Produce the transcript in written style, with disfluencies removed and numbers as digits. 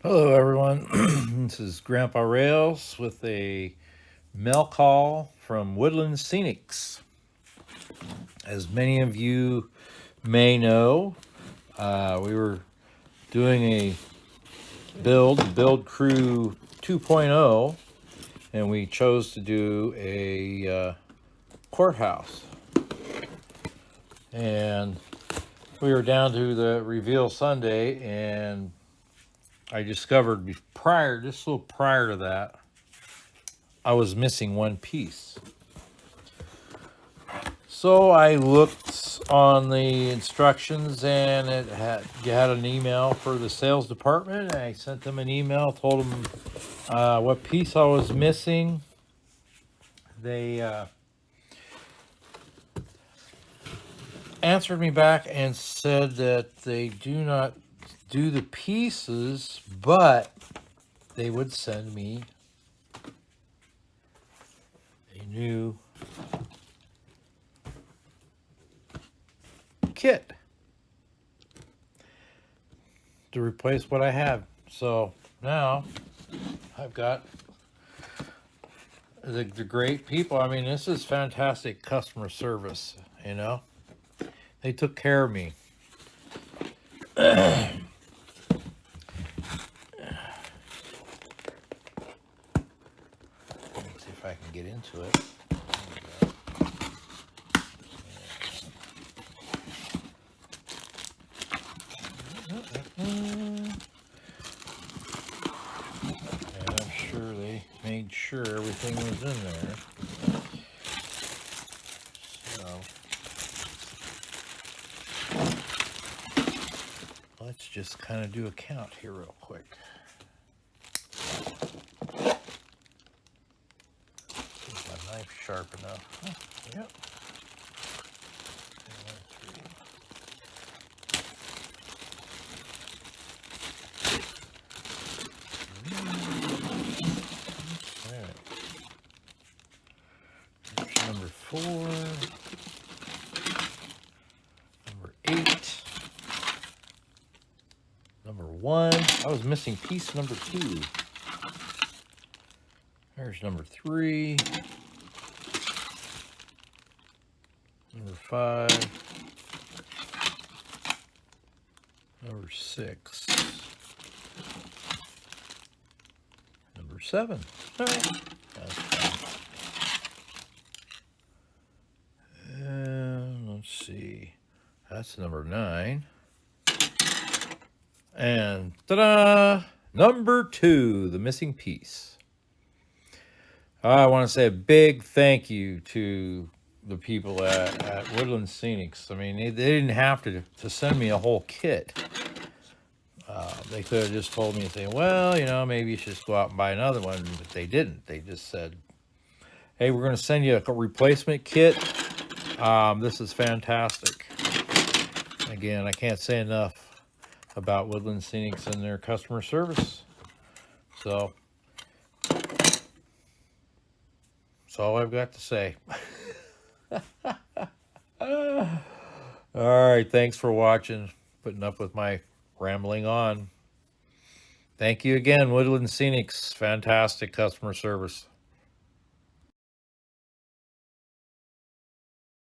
Hello, everyone. This is Grandpa Rails with a mail call from Woodland Scenics. As many of you may know, we were doing a build crew 2.0, and we chose to do a courthouse. And we were down to the reveal Sunday, and I discovered just a little prior to that, I was missing one piece. So I looked on the instructions, and you had an email for the sales department. I sent them an email, told them what piece I was missing. They answered me back and said that they do not do the pieces, but they would send me a new kit to replace what I have. So now I've got the great people. I mean, this is fantastic customer service, you know. They took care of me. Let's see if I can get into it. And I'm sure they made sure everything was in there. So let's just kind of do a count here real quick. Is my knife sharp enough? Oh, yep. Number 4, number 8, number 1. I was missing piece number 2. There's number 3, number 5, number 6, number 7. All right. That's fine. And let's see. That's number 9. And ta-da! Number 2, the missing piece. I want to say a big thank you to the people at Woodland Scenics. I mean, they didn't have to send me a whole kit. They could have just told me, saying, well, you know, maybe you should just go out and buy another one. But they didn't. They just said, hey, we're going to send you a replacement kit. This is fantastic. Again, I can't say enough about Woodland Scenics and their customer service. So that's all I've got to say. All right, thanks for watching, putting up with my rambling on. Thank you again, Woodland Scenics. Fantastic customer service.